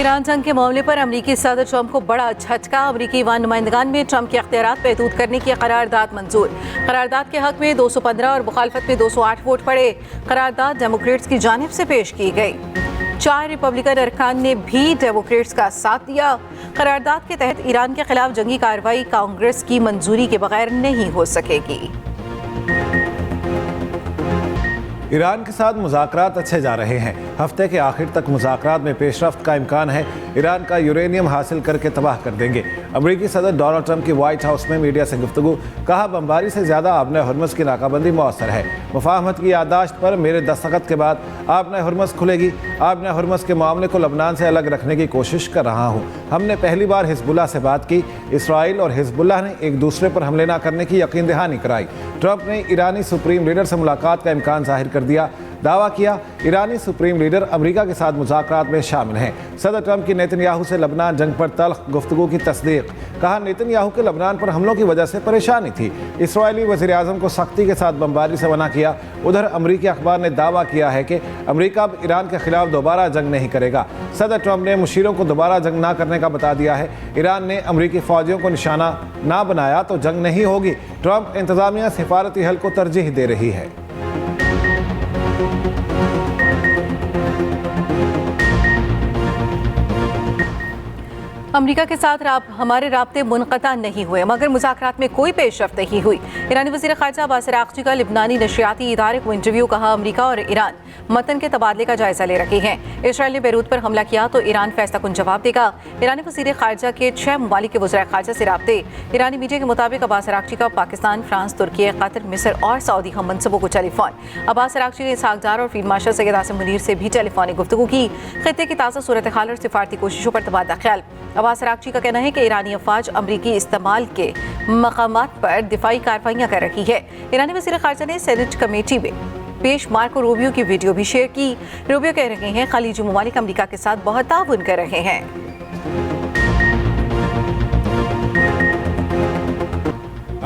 Iran जंग के मामले पर अमरीकी सदर ट्रंप को बड़ा झटका। अमरीकी ईवान नुमाइंदगान में ट्रंप के अख्तियारात महदूद करने की करारदाद मंजूर। करारदाद के हक में 215 और मुखालफत में 208 वोट पड़े। करारदाद डेमोक्रेट्स की जानिब से पेश की गई। 4 रिपब्लिकन अरकान ने भी डेमोक्रेट्स का साथ दिया। करारदाद के तहत ईरान के खिलाफ जंगी कार्रवाई कांग्रेस की मंजूरी के बगैर नहीं हो सकेगी। ईरान के साथ मुज़ाकरात अच्छे जा रहे हैं। हफ्ते के आखिर तक मुज़ाकरात में पेशरफ्त का इम्कान है। ईरान का यूरेनियम हासिल करके तबाह कर देंगे। अमरीकी सदर डोनाल्ड ट्रंप की व्हाइट हाउस में मीडिया से गुफ्तगू। कहा, बमबारी से ज़्यादा आबने हुर्मुज़ की नाकाबंदी मौसर है। मुफाहमत की याददाश्त पर मेरे दस्तखत के बाद आबने हुर्मुज़ खुलेगी। आबने हुर्मुज़ के मामले को लबनान से अलग रखने की कोशिश कर रहा हूँ। हमने पहली बार हिजबुल्लाह से बात की। इसराइल और हिजबुल्लाह ने एक दूसरे पर हमले न करने की यकीन दहानी कराई। ट्रंप ने ईरानी सुप्रीम लीडर से मुलाकात का इम्कान जाहिर कर दिया। दावा किया, ईरानी सुप्रीम लीडर अमेरिका के साथ मुज़ाकरात में शामिल हैं। सदर ट्रंप की नेतन्याहू से लबनान जंग पर तल्ख गुफ्तगू की तस्दीक। कहा, नेतन्याहू के लबनान पर हमलों की वजह से परेशानी थी। इसराइली वज़ीर आज़म को सख्ती के साथ बमबारी से मना किया। उधर अमरीकी अखबार ने दावा किया है कि अमरीका अब ईरान के खिलाफ दोबारा जंग नहीं करेगा। सदर ट्रंप ने मुशीरों को दोबारा जंग ना करने का बता दिया है। ईरान ने अमरीकी फ़ौजियों को निशाना ना बनाया तो जंग नहीं होगी। ट्रंप इंतज़ामिया सिफारती हल को तरजीह दे रही है। अमरीका के साथ हमारे राब्ते मुनक़ता नहीं हुए, मगर मुज़ाकरात में कोई पेशरफ्त नहीं हुई। ईरानी वज़ीर ख़ारजा अब्बास अराग़ची का लिबनानी नशरियाती इदारे को इंटरव्यू। कहा, अमरीका और ईरान मतन के तबादले का जायज़ा ले रहे हैं। इसराइल ने बैरूत पर हमला किया तो ईरान फैसलाकुन जवाब देगा। ईरानी वज़ीर ख़ारजा के 6 ममालिक के वज़ीर ख़ारजा से राब्ते। ईरानी मीडिया के मुताबिक अब्बास अराग़ची का पाकिस्तान, फ्रांस, तुर्की, कतर, मिस्र और सऊदी हम मनसबों को टेलीफोन। अब्बास अराग़ची ने इसहाक़ डार और फील्ड मार्शल सैयद आसिम मुनीर से भी टेलीफोनिक गुफ्तगू की। ख़ित्ते की ताज़ा सूरत हाल और सिफारती कोशिशों पर तबादला ख्याल। अब्बास अराग़ची का कहना है कि ईरानी अफवाज अमरीकी इस्तेमाल के मकामात पर दिफाई कार्रवाइयाँ कर रही है। ईरानी वज़ीर ख़ारजा ने सेनेट कमेटी में पेश मार्को रूबियो की वीडियो भी शेयर की। रूबियो कह रहे हैं, खलीजी ममालिक अमरीका के साथ बहुत ताउन कर रहे हैं।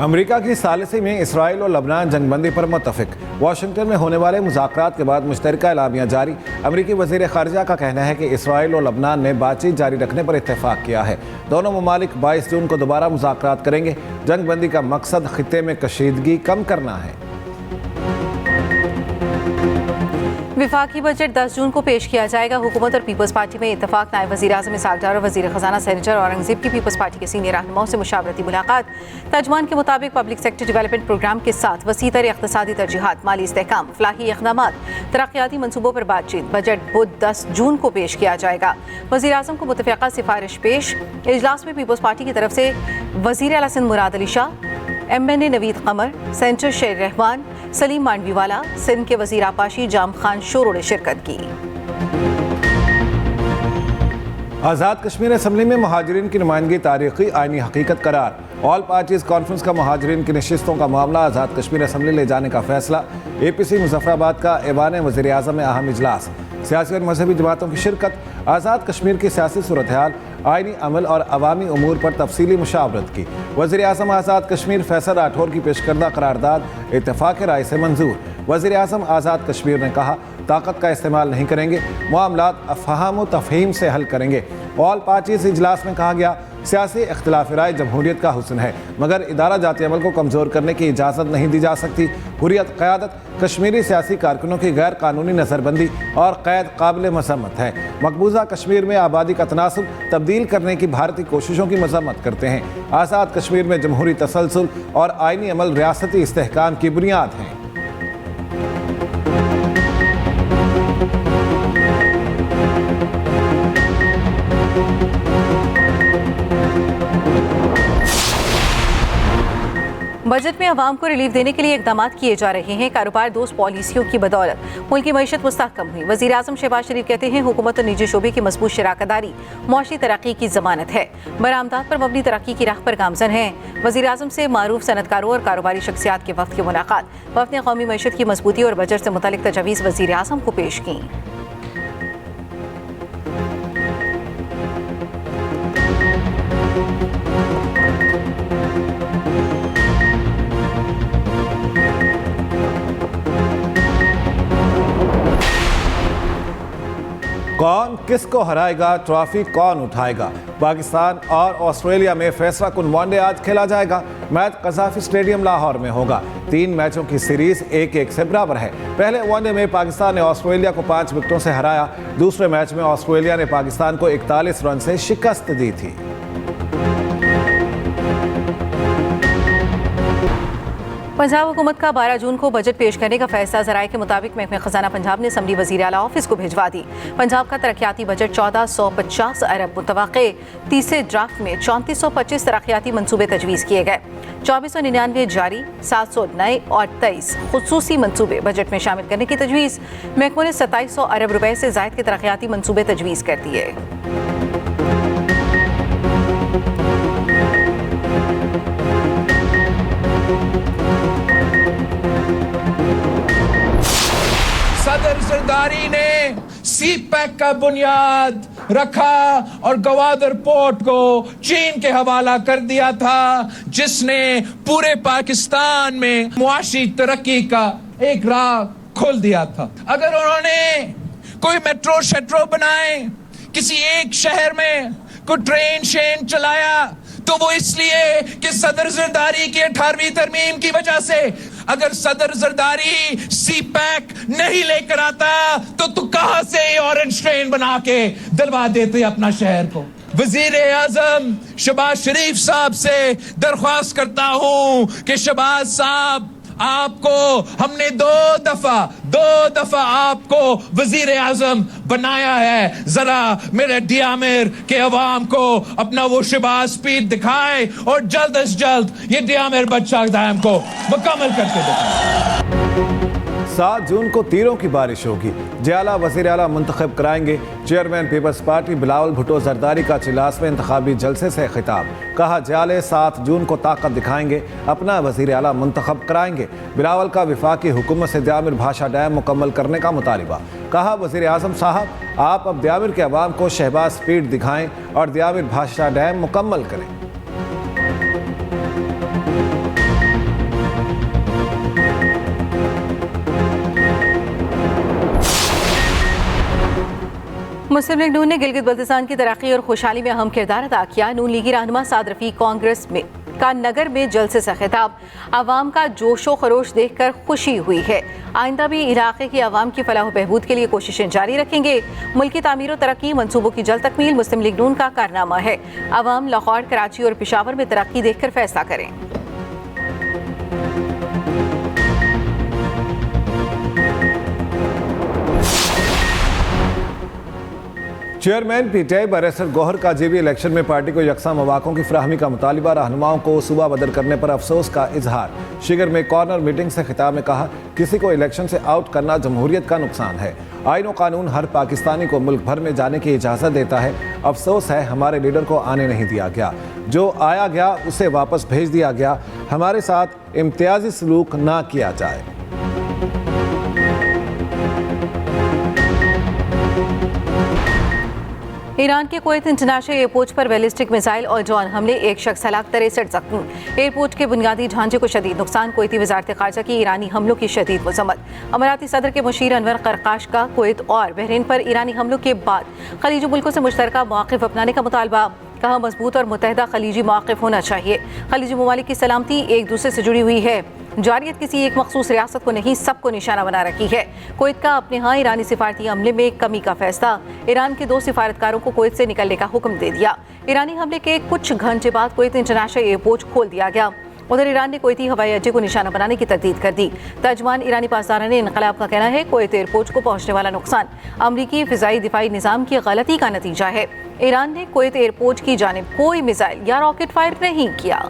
अमरीका की सालिसी में इसराइल और लबनान जंगबंदी पर मुत्तफिक। वाशिंगटन में होने वाले मुज़ाकरात के बाद मुश्तरका एलामिया जारी। अमरीकी वज़ीर ख़ारजा का कहना है कि इसराइल और लबनान ने बातचीत जारी रखने पर इत्तेफाक किया है। दोनों ममालिक 22 जून को दोबारा मुज़ाकरात करेंगे। जंगबंदी का मकसद खित्ते में कशीदगी कम करना है। विफाकी बजट 10 जून को पेश किया जाएगा। हुकूमत और पीपल्स पार्टी में इत्तफाक। नायब वज़ीर आज़म इसहाक़ डार और वज़ीर ख़जाना सेनेटर औरंगज़ेब की पीपल्स पार्टी के सीनियर रहनुमाओं से मुशावरती मुलाकात। तर्जुमान के मुताबिक पब्लिक सेक्टर डेवलपमेंट प्रोग्राम के साथ वसीतर इक़्तिसादी तरजीहात, माली इस्तेहकाम, फलाही इक़दामात, तरक्याती मनसूबों पर बातचीत। बजट बुध 10 जून को पेश किया जाएगा। वज़ीर आज़म को मुतफ़िक़ा सिफारिश पेश। इजलास में पीपल्स पार्टी की तरफ से वज़ीर आला सिंध मुराद अली शाह, MNA नवीद कमर, सेनेटर शेर रहमान, सलीम मांडवीवाला, सिंध के वज़ीर आपाशी जाम खान शोरों ने शिरकत की। आज़ाद कश्मीर असम्बली में महाजरीन की नुमाइंदगी तारीखी आइनी हकीकत करार। ऑल पार्टीज़ कॉन्फ्रेंस का महाजरीन की नशिस्तों का मामला आज़ाद कश्मीर असम्बली ले जाने का फैसला। APC मुज़फ़्फ़राबाद का ऐवान वज़ीर आज़म में अहम इजलास। सियासी और मजहबी जमातों की शिरकत। आज़ाद कश्मीर की सियासी सूरत हाल, आइनी अमल और अवामी उमूर पर तफसीली मुशावरत की। वज़ीर आज़म आज़ाद कश्मीर फैसल राठौर की पेशकर्दा करारदाद इत्तेफ़ाक़ राय से मंजूर। वज़ीर आज़म आज़ाद कश्मीर ने कहा, ताकत का इस्तेमाल नहीं करेंगे, मामलात अफ़हाम व तफ़हीम से हल करेंगे। ऑल पार्टीज़ इजलास में कहा गया, सियासी इख्तिलाफ राय जमहूरियत का हुस्न है, मगर इदारा जाती अमल को कमज़ोर करने की इजाज़त नहीं दी जा सकती। हुर्रियत क़यादत, कश्मीरी सियासी कारकुनों की गैर कानूनी नज़रबंदी और क़ैद काबिल मज़म्मत है। मकबूजा कश्मीर में आबादी का तनासुब तब्दील करने की भारतीय कोशिशों की मज़म्मत करते हैं। आज़ाद कश्मीर में जमहूरी तसलसल और आइनी अमल रियासती इस्तेहकाम की बुनियाद हैं। बजट में अवाम को रिलीफ देने के लिए इकदाम किए जा रहे हैं। कारोबार दोस्त पॉलिसियों की बदौलत मुल्क की मईशत मुस्तहकम हुई। वज़ीर आज़म शहबाज शरीफ कहते हैं, हुकूमत और निजी शोबे की मजबूत शराकतदारी मुआशी तरक्की की ज़मानत है। बरामदात पर मबनी तरक्की की राह पर गामज़न है। वज़ीर आज़म से मारूफ सनतकारों और कारोबारी शख्सियात के वक्त की मुलाकात। वक्त ने कौमी मईशत की मजबूती और बजट से मुतल्लिक़ तजावीज़ वज़ीर आज़म को पेश की। कौन किसको हराएगा, ट्रॉफी कौन उठाएगा? पाकिस्तान और ऑस्ट्रेलिया में फैसला कुन वनडे आज खेला जाएगा। मैच कज़ाफी स्टेडियम लाहौर में होगा। 3 मैचों की सीरीज 1-1 से बराबर है। पहले वनडे में पाकिस्तान ने ऑस्ट्रेलिया को 5 विकेटों से हराया। दूसरे मैच में ऑस्ट्रेलिया ने पाकिस्तान को 41 रन से शिकस्त दी थी। पंजाब हुकूमत का 12 जून को बजट पेश करने का फैसला ज़राए के मुताबिक महकमे खजाना पंजाब ने असम्बली वज़ीर आला ऑफिस को भिजवा दी। पंजाब का तरक्याती बजट 1450 अरब मुतवक्के तीसरे ड्राफ्ट में 3425 तरक्याती मनसूबे तजवीज़ किए गए। 2499 जारी, 700 नए और 23 खुसूसी मनसूबे बजट में शामिल करने की तजवीज़। महकमे ने 2700 अरब रुपए से ज़ायद के तरक्याती मनसूबे तजवीज़ कर दिए। सदर जरदारी ने सी पैक का बुनियाद रखा और गवादर पोर्ट को चीन के हवाला कर दिया था, जिसने पूरे पाकिस्तान में मुआशी तरक्की का एक राह खोल दिया था। अगर उन्होंने कोई मेट्रो शेट्रो बनाए, किसी एक शहर में कोई ट्रेन शेन चलाया, तो वो इसलिए कि सदर जरदारी की 18वीं तरमीम की वजह से। अगर सदर जरदारी सी पैक नहीं लेकर आता तो तू कहां से ऑरेंज ट्रेन बना के दिलवा देते अपना शहर को। वजीर आजम शहबाज शरीफ साहब से दरख्वास्त करता हूं कि शहबाज साहब, आपको हमने दो दफा आपको वजीर आजम बनाया है। जरा मेरे डियामिर के अवाम को अपना वो शहबाज स्पीड दिखाए और जल्द अज जल्द ये डियामिर बदशाह डैम को मुकम्मल करके दिखाए। 7 जून को तीरों की बारिश होगी। जियाला वज़ीर आला मुंतखब कराएंगे। चेयरमैन पीपल्स पार्टी बिलावल भुट्टो जरदारी का चिलास में इंतखाबी जलसे से खिताब। कहा, जियाले 7 जून को ताकत दिखाएंगे, अपना वज़ीर आला मुंतखब कराएंगे। बिलावल का वफाकी हुकूमत से दियामिर भाषा डैम मुकम्मल करने का मुतालिबा। कहा, वज़ीर आज़म साहब, आप अब दियामिर के अवाम को शहबाज स्पीड दिखाएं और दियामिर भाषा डैम मुकम्मल करें। मुस्लिम लीग नून ने गिलगित बल्तिस्तान की तरक्की और खुशहाली में अहम किरदार अदा किया। नून लीगी रहनुमा साद रफीक कांग्रेस में का नगर में जलसे से खिताब। आवाम का जोशो खरोश देखकर खुशी हुई है। आइंदा भी इलाके की आवाम की फलाह बहबूद के लिए कोशिशें जारी रखेंगे। मुल्की तामीर और तरक्की मंसूबों की जल्द तकमील मुस्लिम लीग नून का कारनामा है। आवाम लाहौर, कराची और पेशावर में तरक्की देखकर फैसला करें। चेयरमैन पीटीआई बैरिस्टर गौहर काजी इलेक्शन में पार्टी को यकसा मौक़ों की फराहमी का मुतालिबा। रहनुमाओं को सूबा बदल करने पर अफसोस का इजहार। शिगर में कॉर्नर मीटिंग से खिताब में कहा, किसी को इलेक्शन से आउट करना जमहूरियत का नुकसान है। आईन और कानून हर पाकिस्तानी को मुल्क भर में जाने की इजाज़त देता है। अफसोस है हमारे लीडर को आने नहीं दिया गया। जो आया गया उसे वापस भेज दिया गया। हमारे साथ इम्तियाजी सलूक ना किया जाए। ईरान के कुवैत इंटरनेशनल एयरपोर्ट पर बैलिस्टिक मिसाइल और ड्रोन हमले, एक शख्स हलाक, 63 जख्मी। एयरपोर्ट के बुनियादी ढांचे को शदीद नुकसान। कुवैती वजारत ख़ारजा की ईरानी हमलों की शदीद मज़म्मत। अमाराती सदर के मुशीर अनवर करकाश का कुवैत और बहरीन पर ईरानी हमलों के बाद खलीजी मुल्कों से मुश्तरका मौक़िफ़ अपनाने का मुतालबा। कहा, मजबूत और मुत्तहदा खलीजी मौक़िफ़ होना चाहिए। खलीजी ममालिक की सलामती एक दूसरे से जुड़ी हुई है। जारियत किसी एक मखसूस रियासत को नहीं, सबको निशाना बना रखी है। कुवैत का अपने यहाँ ईरानी सिफारती हमले में कमी का फैसला। ईरान के 2 सिफारतकारों को कुवैत से निकलने का हुक्म दे दिया। ईरानी हमले के कुछ घंटे बाद कुवैत इंटरनेशनल एयरपोर्ट खोल दिया गया। उधर ईरान ने कुवैती हवाई अड्डे को निशाना बनाने की तरदीद कर दी। तर्जमान ईरानी पासदारान इनकलाब का कहना है, कुवैत एयरपोर्ट को पहुंचने वाला नुकसान अमरीकी फ़िज़ाई दिफाई निज़ाम की गलती का नतीजा है। ईरान ने कुवैत एयरपोर्ट की जानिब कोई मिसाइल या रॉकेट फायर नहीं किया।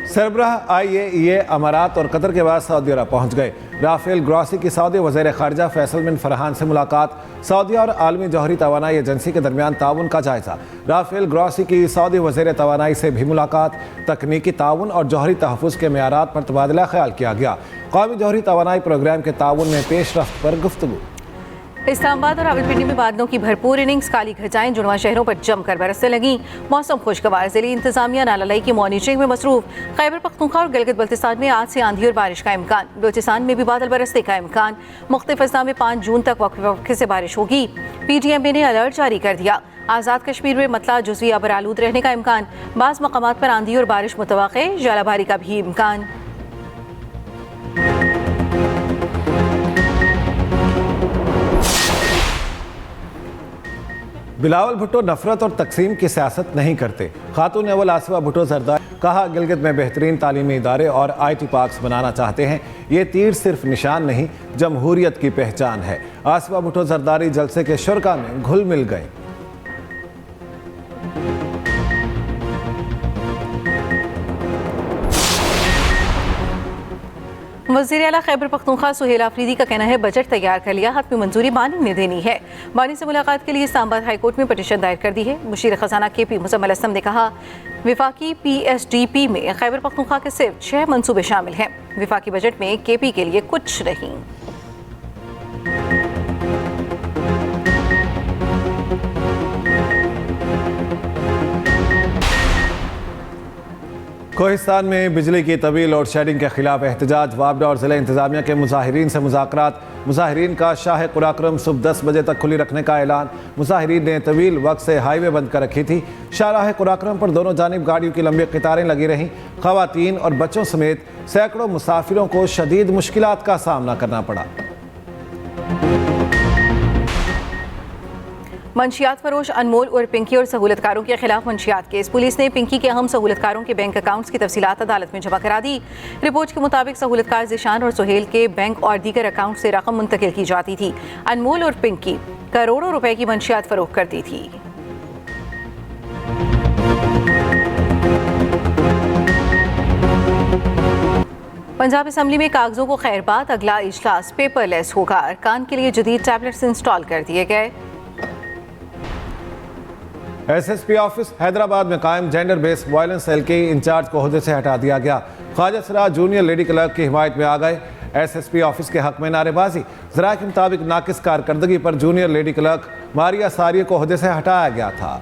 सरबराह IAEA अमारात और कतर के बाद सऊदी अरब पहुंच गए। राफेल ग्रॉसी की सऊदी वज़ीर ख़ारजा फैसल बिन फरहान से मुलाकात। सऊदी और आलमी जौहरी तवानाई एजेंसी के दरमियान ताउन का जायजा। राफेल ग्रॉसी की सऊदी वज़ीर तवानाई से भी मुलाकात। तकनीकी ताउन और जौहरी तहफ़्फ़ुज़ के मेयारात पर तबादला ख्याल किया गया। कौमी जौहरी तवानाई प्रोग्राम के ताउन में पेशरफ्त पर गुफ्तगू। इस्लामाबाद और रावलपिंडी में बादलों की भरपूर इनिंग्स, काली घटाएं जुड़वा शहरों पर जमकर बरसने लगी। मौसम खुशगवार, जिले इंतजामिया नालालाई की मॉनिटरिंग में मसरूफ। खैबर पख्तूनख्वा और गिलगित बल्तिस्तान में आज से आंधी और बारिश का इम्कान। बलूचिस्तान में भी बादल बरसने का इम्कान। मुख्तलिफ अजला में 5 जून तक वक्फे से बारिश होगी। PTMA ने अलर्ट जारी कर दिया। आज़ाद कश्मीर में मतला जुज़वी अबरालूद रहने का इम्कान। बाज़ मकामात पर आंधी और बारिश मुतवक्के, जालाबारी का भी इम्कान। बिलावल भुट्टो नफरत और तकसीम की सियासत नहीं करते। खातून अव्वल आसिफा भुट्टो जरदारी कहा, गिलगित में बेहतरीन तालीमी इदारे और IT पार्क्स बनाना चाहते हैं। ये तीर सिर्फ निशान नहीं, जमहूरियत की पहचान है। आसिफा भुट्टो जरदारी जलसे के शुरका में घुल मिल गए। वज़ीर आला खैबर पख्तूनख्वा सुहेल आफरीदी का कहना है, बजट तैयार कर लिया, हतमी मंजूरी बानी ने देनी है। बानी से मुलाकात के लिए इस्लामाबाद हाई कोर्ट में पटिशन दायर कर दी है। मुशीर खजाना KP मुजम्मिल असलम ने कहा, विफाकी PSDP में खैबर पख्तूनख्वा के सिर्फ 6 मंसूबे शामिल हैं। विफाकी बजट में KP के लिए कुछ नहीं। कोहिस्तान में बिजली की तवील लोड शेडिंग के खिलाफ एहतजाज। वापडा और जिला इंतजामिया के मुजाहिरीन से मुज़ाकरात। मुजाहिरीन का शाह कुराक्रम सुबह 10 बजे तक खुली रखने का ऐलान। मुजाहिरीन ने तवील वक्त से हाईवे बंद कर रखी थी। शाहराह कुराक्रम पर दोनों जानिब गाड़ियों की लंबी कतारें लगी रहीं। खवातीन और बच्चों समेत सैकड़ों मुसाफिरों को शदीद मुश्किलात का सामना करना पड़ा। मंशियात फरोश अनमोल और पिंकी और सहूलतकारों के खिलाफ मंशियात केस। पुलिस ने पिंकी के अहम सहूलतकारों के बैंक अकाउंट्स की तफसीलात अदालत में जमा करा दी। रिपोर्ट के मुताबिक सहूलतकार ज़िशान और सुहेल के बैंक और दीगर अकाउंट से रकम मुंतकिल की जाती थी। अनमोल और पिंकी करोड़ों रुपए की मंशियात फरोख्त करती थी। पंजाब असम्बली में कागजों को खैरबाद, अगला इजलास पेपरलेस होगा। अरकान के लिए जदीद टैबलेट्स इंस्टॉल कर दिए गए। SSP ऑफिस हैदराबाद में कायम जेंडर बेस्ड वायलेंस सेल के इंचार्ज को ओहदे से हटा दिया गया। Khawaja Siraj junior lady clerk की हिमायत में आ गए। SSP ऑफिस के हक में नारेबाजी। ज़राए के मुताबिक नाकिस कारकर्दगी पर जूनियर लेडी क्लर्क मारिया सारिया को ओहदे से हटाया गया था।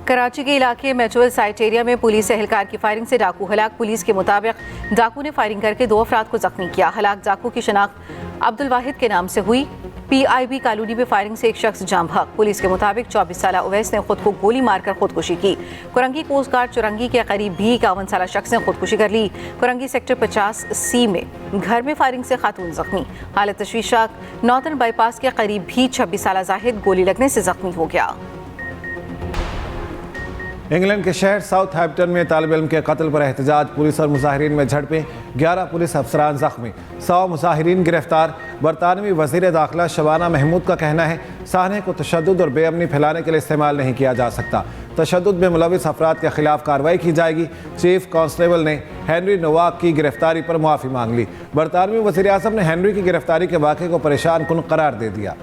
कराची के इलाके मेचुअल साइट एरिया में पुलिस एहलकार की फायरिंग से डाकू हलाक। पुलिस के मुताबिक डाकू ने फायरिंग करके 2 अफराद को जख्मी किया। हलाक डाकू की शनाख्त अब्दुल वाहिद के नाम से हुई। PIB कॉलोनी में फायरिंग से एक शख्स जाम भाग। पुलिस के मुताबिक 24 साला उवैस ने खुद को गोली मारकर खुदकुशी की। कुरंगी कोस्ट गार्ड चुरंगी के करीब भी 51 साला शख्स ने खुदकुशी कर ली। कुरंगी सेक्टर 50C में घर में फायरिंग से खातून जख्मी। हालत तशवीशनाक। नॉर्दर्न बाईपास के करीब भी 26 साला जाहिद गोली लगने से जख्मी हो गया। इंग्लैंड के शहर साउथहैम्पटन में तालिब इल्म के कत्ल पर एहतजाज। पुलिस और मुजाहिरीन में झड़पें, 11 पुलिस अफसरान जख्मी, 100 मुजाहिरीन गिरफ्तार। बरतानवी वज़ीर दाखिला शबाना महमूद का कहना है, साहने को तशद्दुद और बेअमनी फैलाने के लिए इस्तेमाल नहीं किया जा सकता। तशद्दुद में मुलविस अफराद के खिलाफ कार्रवाई की जाएगी। चीफ कांस्टेबल ने हेनरी नोवाक की गिरफ्तारी पर मुआफ़ी मांग ली। बरतानवी वज़ीर आज़म ने हेनरी की गिरफ्तारी के वाक़े को परेशान कुन करार दे दिया।